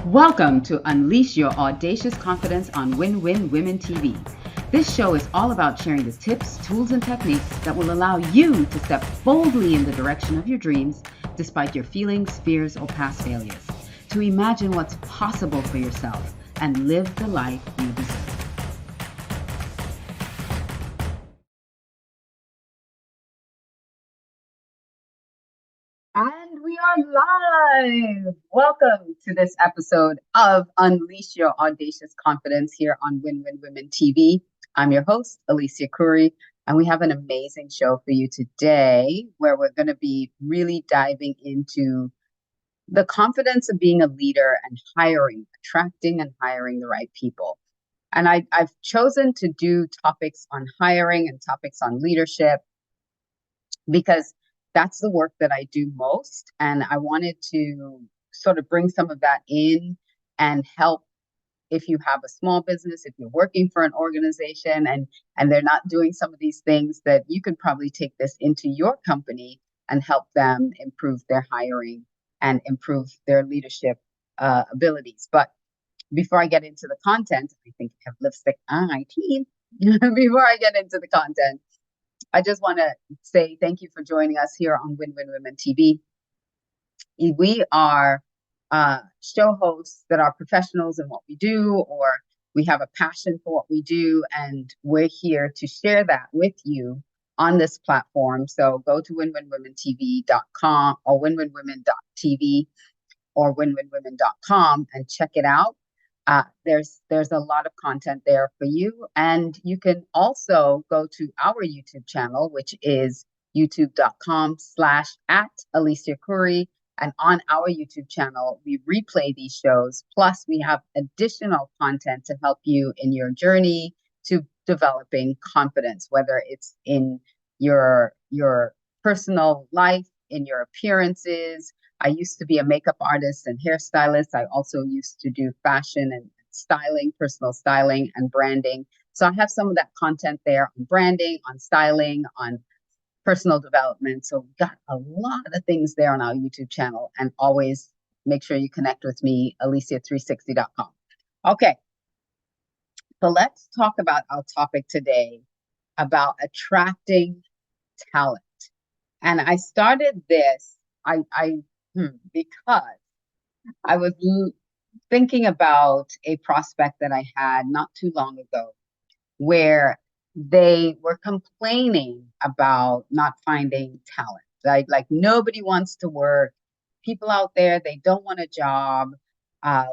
Welcome to Unleash Your Audacious Confidence on Win-Win Women TV. This show is all about sharing the tips, tools, and techniques that will allow you to step boldly in the direction of your dreams despite your feelings, fears, or past failures. To imagine what's possible for yourself and live the life you deserve. And we are live. Welcome to this episode of Unleash Your Audacious Confidence here on Win-Win Women TV. I'm your host, Alicia Couri, and we have an amazing show for you today where we're going to be really diving into the confidence of being a leader and attracting and hiring the right people. And I've chosen to do topics on hiring and topics on leadership because that's the work that I do most. And I wanted to sort of bring some of that in and help if you have a small business, if you're working for an organization and they're not doing some of these things, that you could probably take this into your company and help them improve their hiring and improve their leadership abilities. But before I get into the content, I think I have lipstick on my teeth. Before I get into the content, I just want to say thank you for joining us here on Win-Win Women TV. We are show hosts that are professionals in what we do, or we have a passion for what we do, and we're here to share that with you on this platform. So go to winwinwomentv.com or winwinwomen.tv or winwinwomen.com and check it out. There's a lot of content there for you. And you can also go to our YouTube channel, which is youtube.com/Alicia Couri. And on our YouTube channel, we replay these shows. Plus, we have additional content to help you in your journey to developing confidence, whether it's in your personal life, in your appearances. I used to be a makeup artist and hairstylist. I also used to do fashion and styling, personal styling and branding. So I have some of that content there on branding, on styling, on personal development. So we've got a lot of things there on our YouTube channel. And always make sure you connect with me, alicia360.com. Okay, so let's talk about our topic today about attracting talent. And I started this because I was thinking about a prospect that I had not too long ago where they were complaining about not finding talent. Like nobody wants to work. People out there, they don't want a job.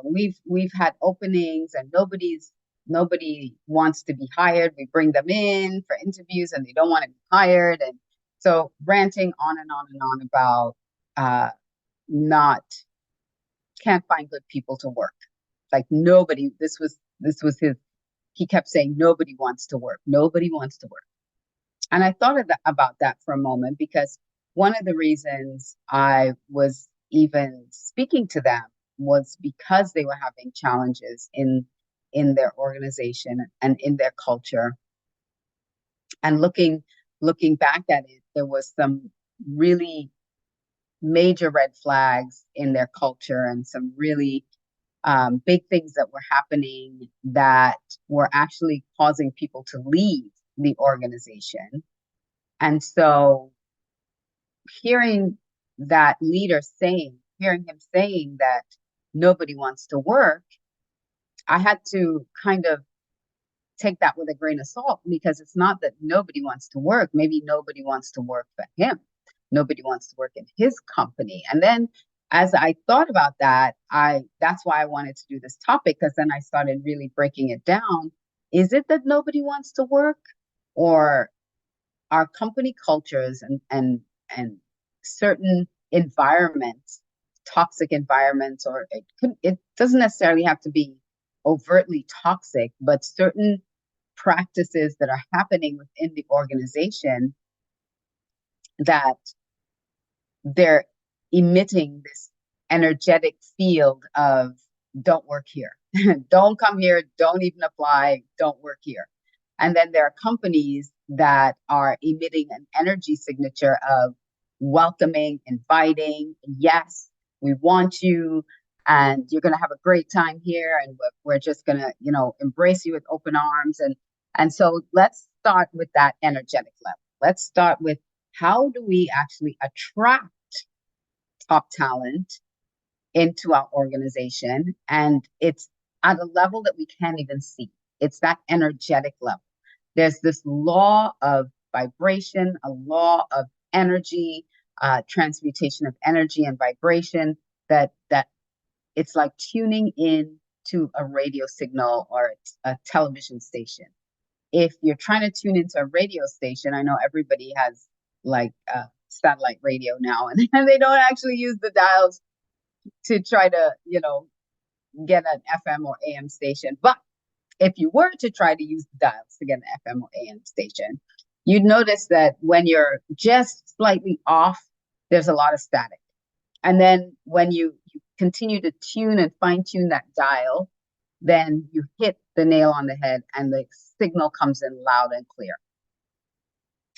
We've had openings and nobody wants to be hired. We bring them in for interviews and they don't want to be hired. And so ranting on and on and on about not can't find good people to work. Like nobody, this was his, he kept saying, nobody wants to work. Nobody wants to work. And I thought about that for a moment, because one of the reasons I was even speaking to them was because they were having challenges in their organization and in their culture. And looking back at it, there was some really major red flags in their culture and some really big things that were happening that were actually causing people to leave the organization. And so hearing that leader hearing him saying that nobody wants to work, I had to kind of take that with a grain of salt, because it's not that nobody wants to work. Maybe nobody wants to work for him. Nobody wants to work in his company. And then as I thought about that, that's why I wanted to do this topic, because then I started really breaking it down. Is it that nobody wants to work, or our company cultures and certain environments, toxic environments, or it doesn't necessarily have to be overtly toxic, but certain practices that are happening within the organization that they're emitting this energetic field of don't work here, don't come here, don't even apply, don't work here. And then there are companies that are emitting an energy signature of welcoming, inviting, yes, we want you. and you're going to have a great time here, and we're just going to, embrace you with open arms. And so let's start with that energetic level. Let's start with, how do we actually attract top talent into our organization? And it's at a level that we can't even see. It's that energetic level. There's this law of vibration, a law of energy, transmutation of energy and vibration, that it's like tuning in to a radio signal or a television station. If you're trying to tune into a radio station, I know everybody has like satellite radio now, and they don't actually use the dials to try to, get an FM or AM station. But if you were to try to use the dials to get an FM or AM station, you'd notice that when you're just slightly off, there's a lot of static. And then when you continue to tune and fine tune that dial, then you hit the nail on the head and the signal comes in loud and clear.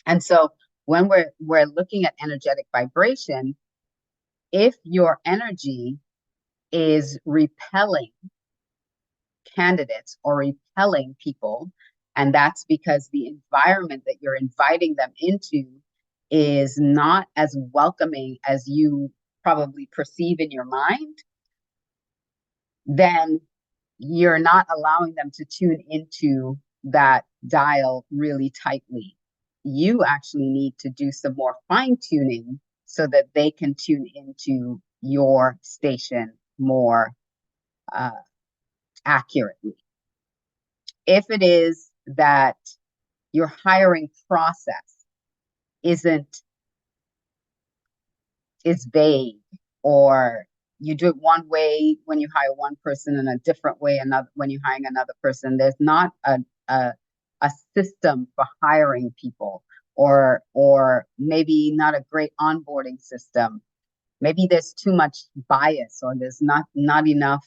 And so when we're looking at energetic vibration, if your energy is repelling candidates or repelling people, and that's because the environment that you're inviting them into is not as welcoming as you probably perceive in your mind, then you're not allowing them to tune into that dial really tightly. You actually need to do some more fine tuning so that they can tune into your station more accurately. If it is that your hiring process is vague, or you do it one way when you hire one person and a different way another when you're hiring another person, there's not a system for hiring people, or maybe not a great onboarding system. Maybe there's too much bias, or there's not enough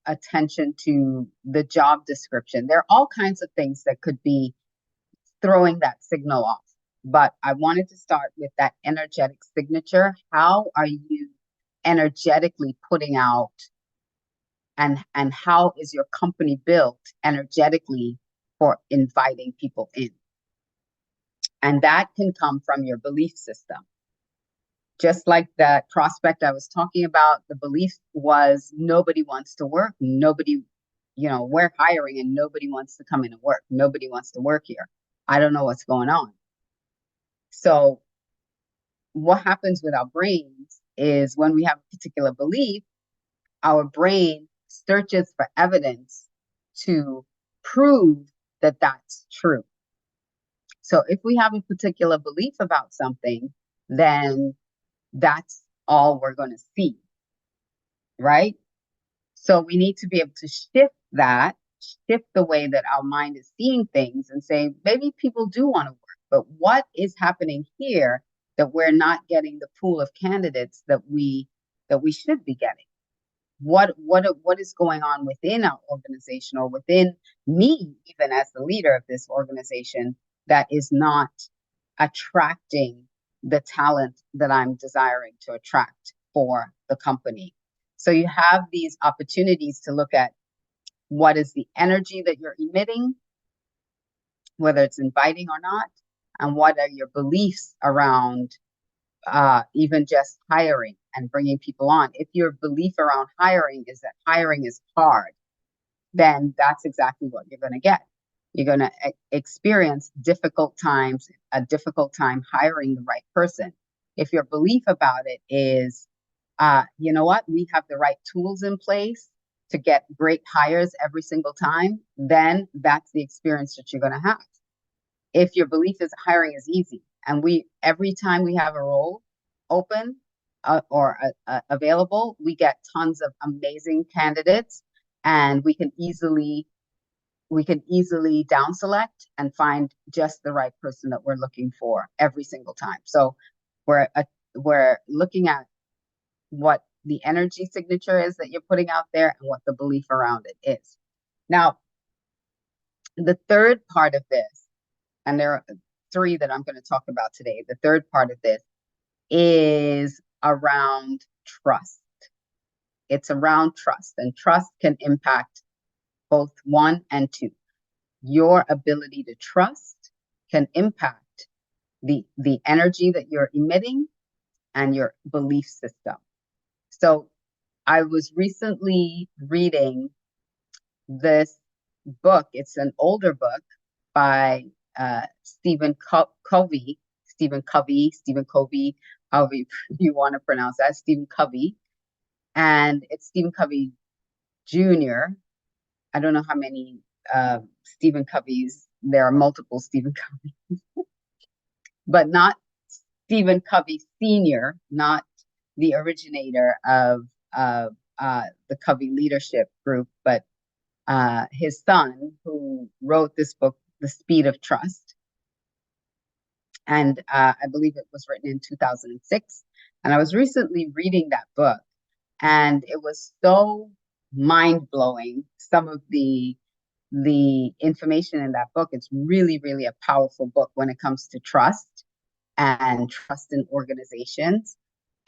attention to the job description. There are all kinds of things that could be throwing that signal off. But I wanted to start with that energetic signature. How are you energetically putting out, and how is your company built energetically for inviting people in? And that can come from your belief system. Just like that prospect I was talking about, the belief was nobody wants to work. Nobody, we're hiring and nobody wants to come in and work. Nobody wants to work here. I don't know what's going on. So what happens with our brains is, when we have a particular belief, our brain searches for evidence to prove that that's true. So if we have a particular belief about something, then that's all we're going to see, right? So we need to be able to shift the way that our mind is seeing things, and say, maybe people do want to work, but what is happening here that we're not getting the pool of candidates that we should be getting? What is going on within our organization, or within me, even as the leader of this organization, that is not attracting the talent that I'm desiring to attract for the company? So you have these opportunities to look at, what is the energy that you're emitting, whether it's inviting or not, and what are your beliefs around even just hiring and bringing people on. If your belief around hiring is that hiring is hard, then that's exactly what you're going to get. You're going to experience a difficult time hiring the right person. If your belief about it is, you know what, we have the right tools in place to get great hires every single time, then that's the experience that you're going to have. If your belief is hiring is easy, and every time we have a role open or available, we get tons of amazing candidates, and we can easily down select and find just the right person that we're looking for every single time. So we're looking at what the energy signature is that you're putting out there, and what the belief around it is. Now, the third part of this, and there are three that I'm going to talk about today. The third part of this is around trust. It's around trust, and trust can impact both one and two. Your ability to trust can impact the energy that you're emitting and your belief system. So I was recently reading this book. It's an older book by Stephen Covey, however you want to pronounce that, Stephen Covey. And it's Stephen Covey Jr. I don't know how many Stephen Coveys. There are multiple Stephen Coveys, but not Stephen Covey Sr., not the originator of the Covey Leadership Group, but his son, who wrote this book, The Speed of Trust. And I believe it was written in 2006. And I was recently reading that book, and it was so mind-blowing, some of the information in that book. It's really, really a powerful book when it comes to trust and trust in organizations.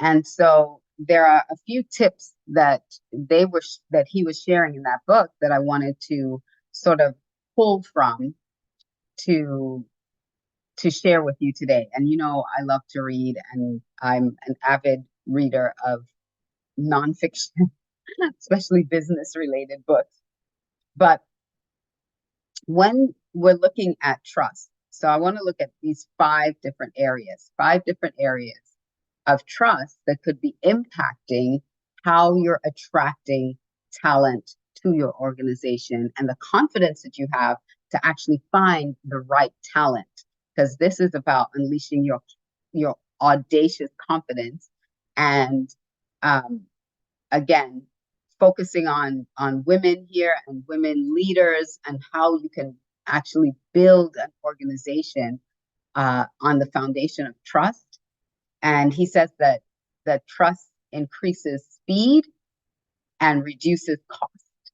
And so there are a few tips that he was sharing in that book that I wanted to sort of pull from to share with you today. And I love to read, and I'm an avid reader of nonfiction, especially business related books. But when we're looking at trust, so I want to look at these five different areas of trust that could be impacting how you're attracting talent to your organization and the confidence that you have to actually find the right talent. Because this is about unleashing your audacious confidence, and again, focusing on women here and women leaders and how you can actually build an organization on the foundation of trust. And he says that trust increases speed and reduces cost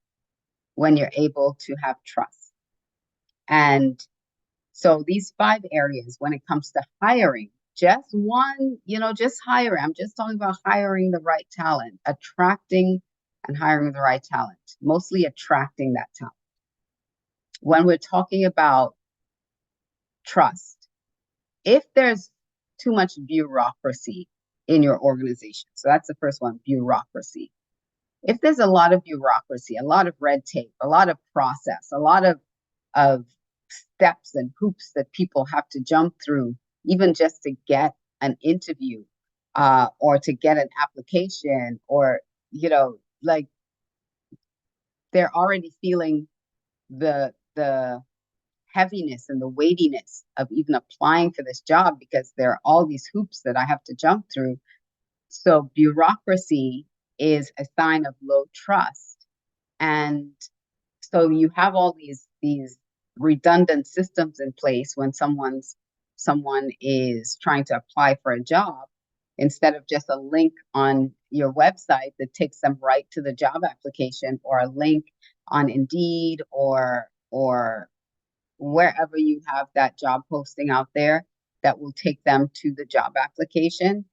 when you're able to have trust. And so these five areas, when it comes to hiring, just hire. I'm just talking about hiring the right talent, attracting and hiring the right talent, mostly attracting that talent. When we're talking about trust, if there's too much bureaucracy in your organization, so that's the first one, bureaucracy. If there's a lot of bureaucracy, a lot of red tape, a lot of process, a lot of steps and hoops that people have to jump through, even just to get an interview or to get an application, or like they're already feeling the heaviness and the weightiness of even applying for this job because there are all these hoops that I have to jump through. So bureaucracy is a sign of low trust. And so you have all these redundant systems in place when someone is trying to apply for a job, instead of just a link on your website that takes them right to the job application, or a link on Indeed or wherever you have that job posting out there that will take them to the job application.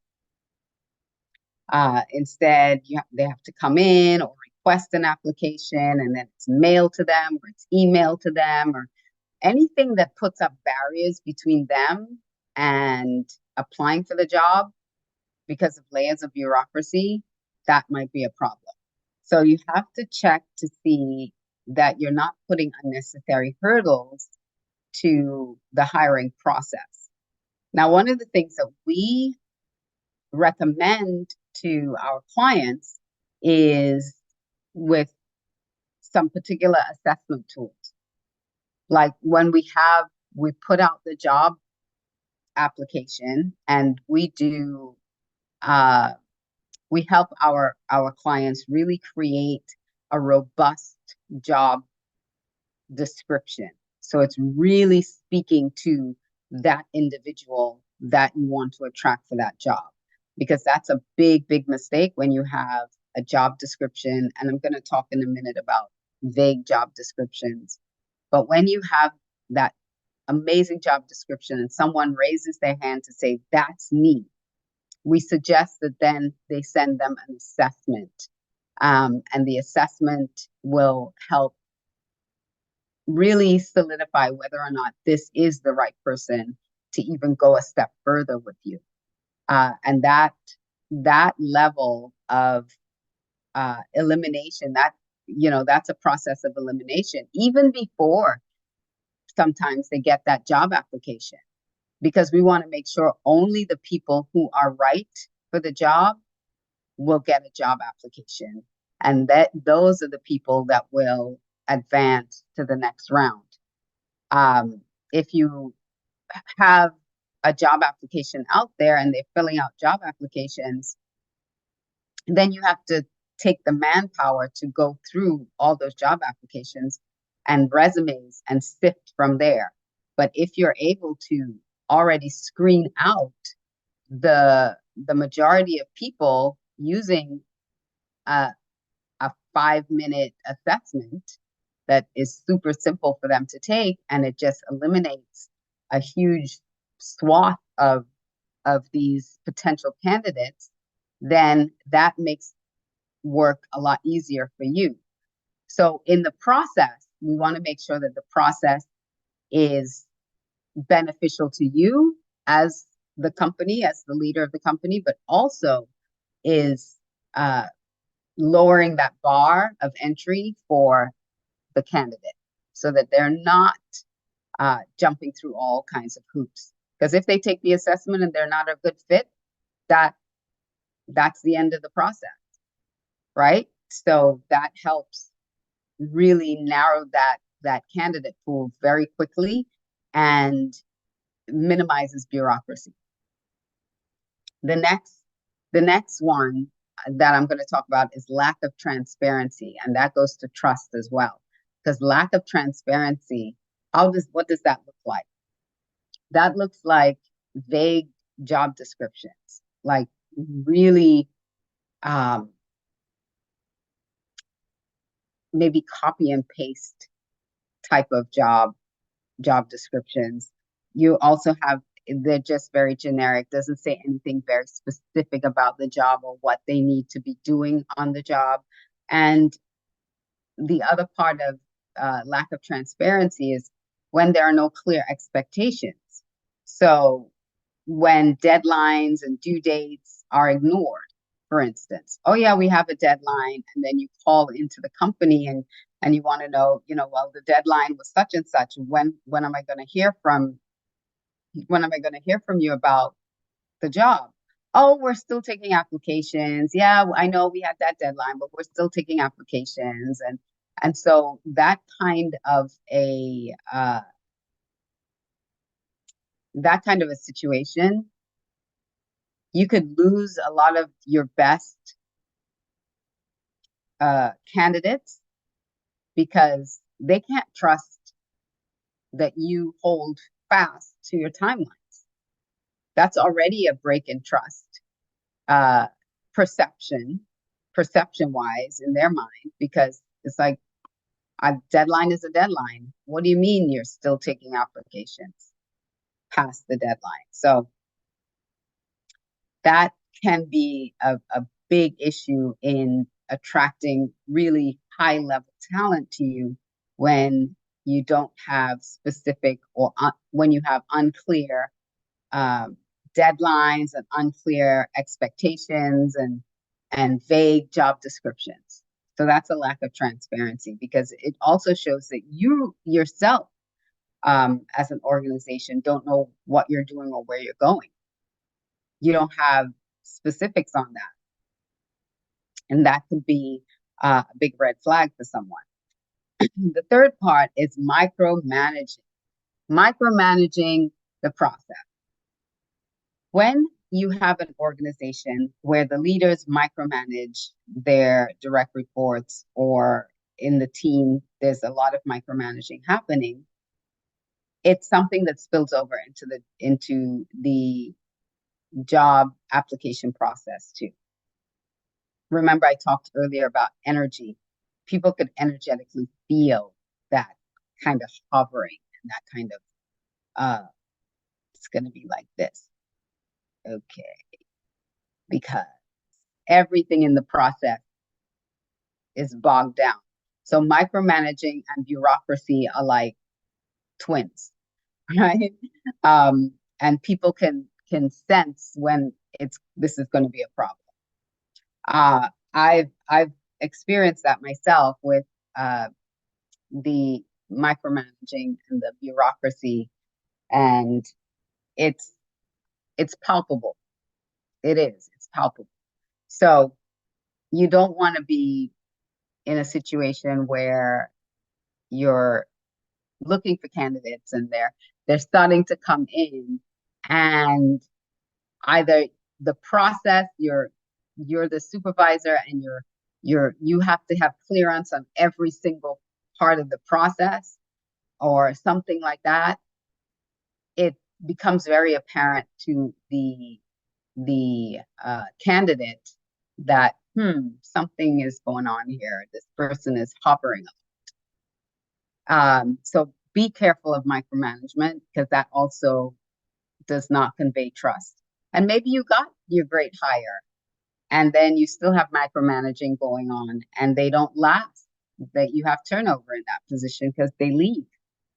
Instead, they have to come in or request an application, and then it's mailed to them or it's emailed to them, or anything that puts up barriers between them and applying for the job because of layers of bureaucracy. That might be a problem. So you have to check to see that you're not putting unnecessary hurdles to the hiring process. Now, one of the things that we recommend to our clients is with some particular assessment tools. Like when we put out the job application, and we help our clients really create a robust job description. So it's really speaking to that individual that you want to attract for that job, because that's a big mistake when you have a job description. And I'm going to talk in a minute about vague job descriptions. But when you have that amazing job description and someone raises their hand to say, that's me, we suggest that then they send them an assessment. And the assessment will help really solidify whether or not this is the right person to even go a step further with you. And that level of elimination, that's a process of elimination, even before sometimes they get that job application, because we want to make sure only the people who are right for the job will get a job application. And that those are the people that will advance to the next round. If you have a job application out there and they're filling out job applications, then you have to take the manpower to go through all those job applications and resumes and sift from there. But if you're able to already screen out the majority of people using a 5-minute assessment that is super simple for them to take, and it just eliminates a huge swath of these potential candidates, then that makes work a lot easier for you. So in the process, we want to make sure that the process is beneficial to you as the company, as the leader of the company, but also is lowering that bar of entry for the candidate so that they're not jumping through all kinds of hoops. Because if they take the assessment and they're not a good fit, that's the end of the process, right? So that helps really narrow that candidate pool very quickly and minimizes bureaucracy. The next one that I'm going to talk about is lack of transparency, and that goes to trust as well. Because lack of transparency, what does that look like? That looks like vague job descriptions, like really maybe copy and paste type of job descriptions. You also have, they're just very generic, doesn't say anything very specific about the job or what they need to be doing on the job. And the other part of lack of transparency is when there are no clear expectations. So when deadlines and due dates are ignored, for instance, oh yeah, we have a deadline, and then you call into the company and you want to know, well, the deadline was such and such. When am I going to hear from you about the job? Oh, we're still taking applications. Yeah, I know we had that deadline, but we're still taking applications. And so that kind of a situation, you could lose a lot of your best candidates because they can't trust that you hold fast to your timelines. That's already a break in trust, perception-wise in their mind, because it's like, a deadline is a deadline. What do you mean you're still taking applications past the deadline? So that can be a big issue in attracting really high-level talent to you when you don't have specific or when you have unclear deadlines and unclear expectations and vague job descriptions. So that's a lack of transparency, because it also shows that you yourself, as an organization, don't know what you're doing or where you're going. You don't have specifics on that. And that could be a big red flag for someone. The third part is micromanaging the process. When you have an organization where the leaders micromanage their direct reports, or in the team, there's a lot of micromanaging happening, it's something that spills over into the job application process too. Remember, I talked earlier about energy. People could energetically feel that kind of hovering and that kind of, it's going to be like this. Okay. because everything in the process is bogged down. So micromanaging and bureaucracy are like twins, right? And people can sense when this is going to be a problem. I've experienced that myself with the micromanaging and the bureaucracy, and it's palpable. It is. It's palpable. So you don't want to be in a situation where you're looking for candidates and they're starting to come in, and either the process, you're the supervisor and you have to have clearance on every single part of the process or something like that. It becomes very apparent to the candidate that something is going on here. This person is hovering. So be careful of micromanagement, because that also does not convey trust. And maybe you got your great hire, and then you still have micromanaging going on, and they don't last. That you have turnover in that position because they leave,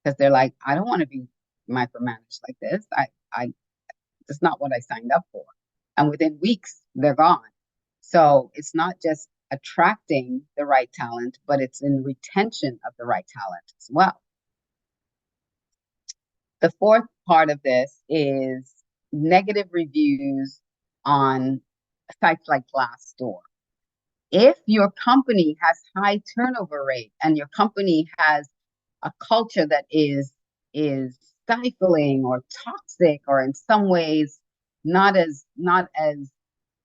because they're like, I don't want to be micromanaged like this. I That's not what I signed up for. And within weeks, they're gone. So it's not just attracting the right talent, but it's in retention of the right talent as well. The fourth part of this is negative reviews on sites like Glassdoor. If your company has high turnover rate and your company has a culture that is stifling or toxic, or in some ways not as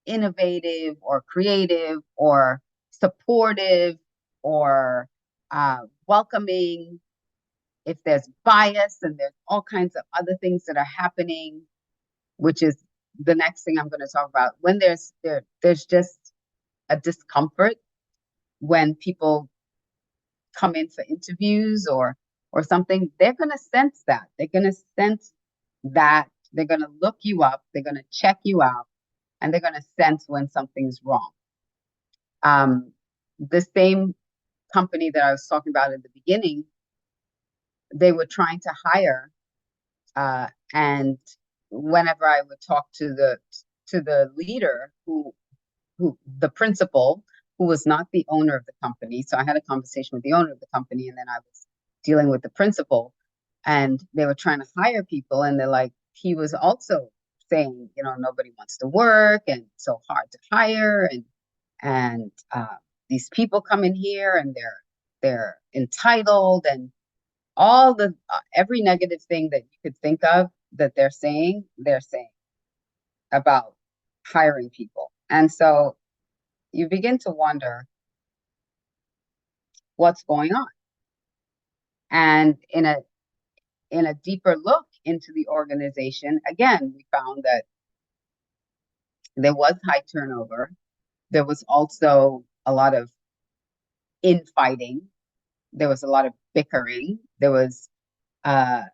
innovative or creative or supportive or welcoming, if there's bias and there's all kinds of other things that are happening, which is the next thing I'm going to talk about, when there's just a discomfort when people come in for interviews or something, they're going to sense that. They're going to sense that. They're going to look you up. They're going to check you out, and they're going to sense when something's wrong. The same company that I was talking about at the beginning, they were trying to hire, and whenever I would talk to the leader, who the principal, who was not the owner of the company. So I had a conversation with the owner of the company, and then I was dealing with the principal, and they were trying to hire people, and they're like, he was also saying, nobody wants to work and it's so hard to hire, and these people come in here and they're entitled, and all the every negative thing that you could think of that they're saying about hiring people. And so you begin to wonder what's going on. And in a deeper look into the organization, again, we found that there was high turnover. There was also a lot of infighting. There was a lot of bickering. There was a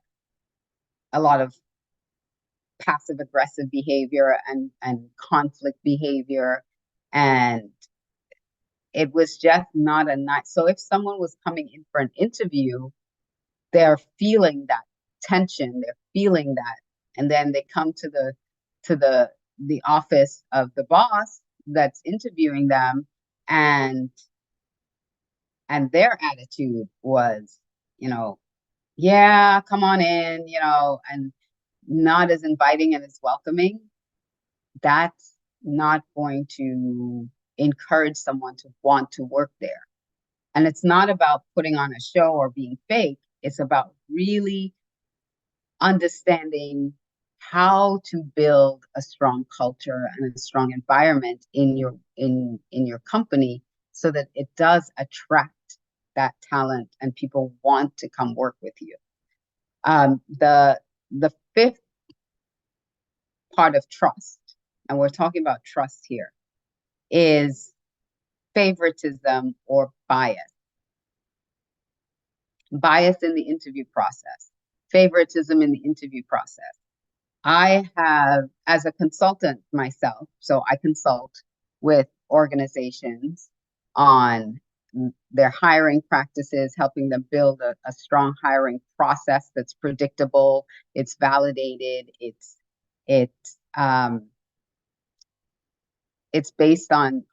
lot of passive aggressive behavior and conflict behavior. And it was just not a nice. So if someone was coming in for an interview, they're feeling that tension, they're feeling that, and then they come to the office of the boss that's interviewing them, and their attitude was, yeah, come on in, and not as inviting and as welcoming. That's not going to encourage someone to want to work there. And it's not about putting on a show or being fake. It's about really understanding how to build a strong culture and a strong environment in your company, so that it does attract that talent and people want to come work with you. The fifth part of trust, and we're talking about trust here, is favoritism or bias. Bias in the interview process, favoritism in the interview process. I have, as a consultant myself, so I consult with organizations on their hiring practices, helping them build a strong hiring process that's predictable, it's validated, um, it's based on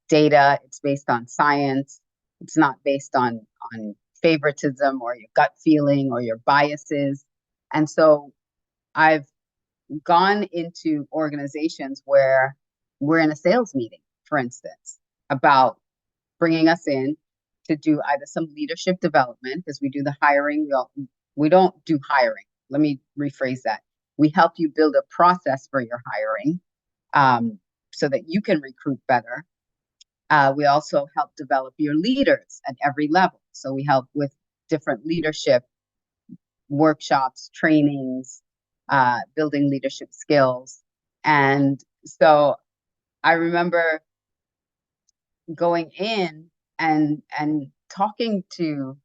data, it's based on science, it's not based on favoritism or your gut feeling or your biases. And so I've gone into organizations where we're in a sales meeting, for instance, about bringing us in to do either some leadership development, because we do the hiring. We don't do hiring. Let me rephrase that. We help you build a process for your hiring, so that you can recruit better. We also help develop your leaders at every level. So we help with different leadership workshops, trainings, building leadership skills. And so I remember going in and talking to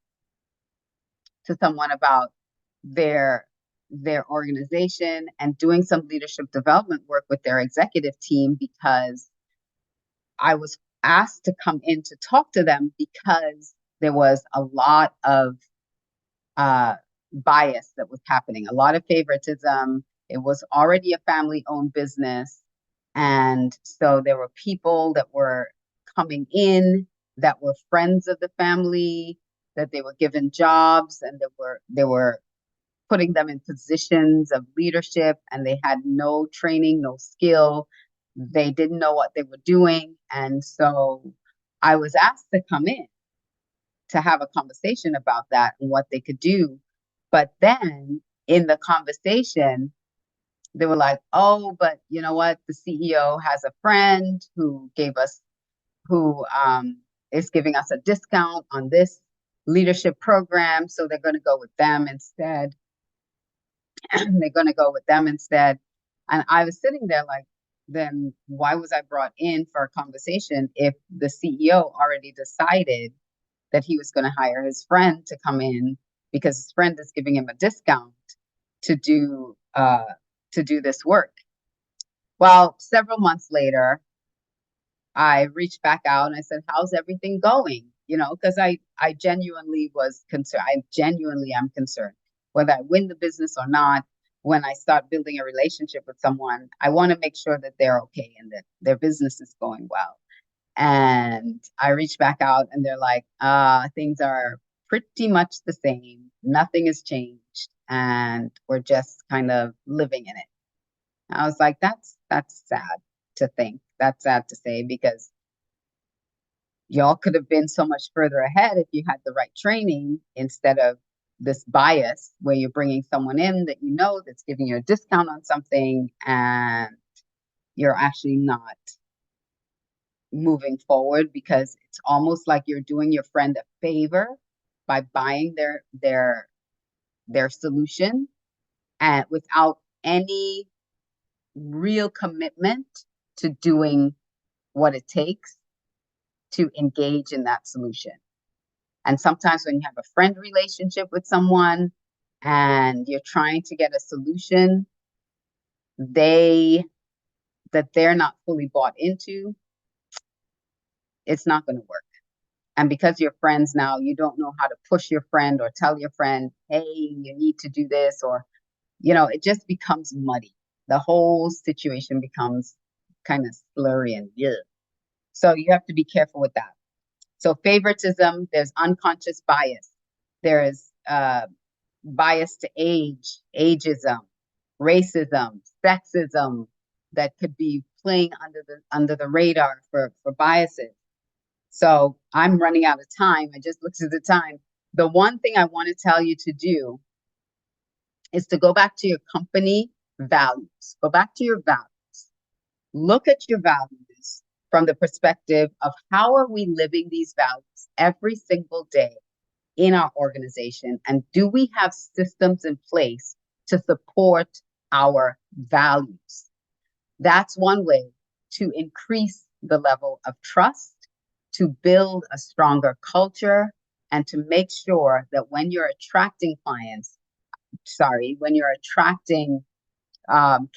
someone about their their organization and doing some leadership development work with their executive team, because I was asked to come in to talk to them because there was a lot of uh, bias that was happening, a lot of favoritism. It was already a family owned business. And so there were people that were coming in that were friends of the family, that they were given jobs, and they were putting them in positions of leadership, and they had no training, no skill. They didn't know what they were doing. And so I was asked to come in to have a conversation about that and what they could do. But then in the conversation, they were like, oh, but you know what? The CEO has a friend who is giving us a discount on this leadership program. So they're going to go with them instead. They're going to go with them instead. And I was sitting there like, then why was I brought in for a conversation if the CEO already decided that he was going to hire his friend to come in because his friend is giving him a discount to do uh, to do this work? Well, several months later, I reached back out and I said, "How's everything going?" You know, because I genuinely was concerned. I genuinely am concerned whether I win the business or not. When I start building a relationship with someone, I want to make sure that they're okay and that their business is going well. And I reached back out and they're like, things are pretty much the same. Nothing has changed. And we're just kind of living in it. I was like, that's sad to think. That's sad to say, because y'all could have been so much further ahead if you had the right training, instead of this bias where you're bringing someone in that you know that's giving you a discount on something, and you're actually not moving forward, because it's almost like you're doing your friend a favor by buying their solution, and without any real commitment to doing what it takes to engage in that solution. And sometimes when you have a friend relationship with someone and you're trying to get a solution they that they're not fully bought into, it's not going to work. And because you're friends now, you don't know how to push your friend or tell your friend, hey, you need to do this, or, it just becomes muddy. The whole situation becomes kind of slurry and yeah. So you have to be careful with that. So favoritism, there's unconscious bias. There is bias to age, ageism, racism, sexism that could be playing under the radar for biases. So I'm running out of time. I just looked at the time. The one thing I want to tell you to do is to go back to your company values. Go back to your values. Look at your values from the perspective of how are we living these values every single day in our organization, and do we have systems in place to support our values? That's one way to increase the level of trust, to build a stronger culture, and to make sure that when you're attracting clients, when you're attracting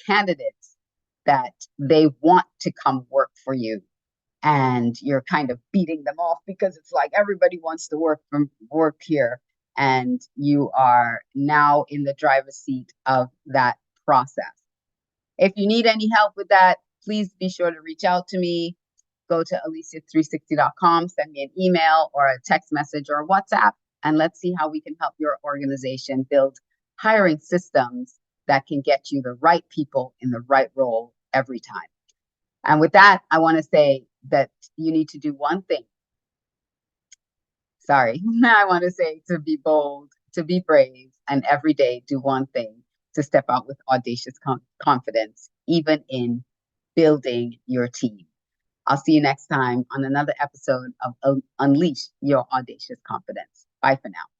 candidates that they want to come work for you, and you're kind of beating them off because it's like everybody wants to work here, and you are now in the driver's seat of that process. If you need any help with that, please be sure to reach out to me. Go to alicia360.com, send me an email or a text message or a WhatsApp, and let's see how we can help your organization build hiring systems that can get you the right people in the right role every time. And with that, I want to say that you need to do one thing. Sorry, I want to say to be bold, to be brave, and every day do one thing to step out with audacious confidence, even in building your team. I'll see you next time on another episode of Unleash Your Audacious Confidence. Bye for now.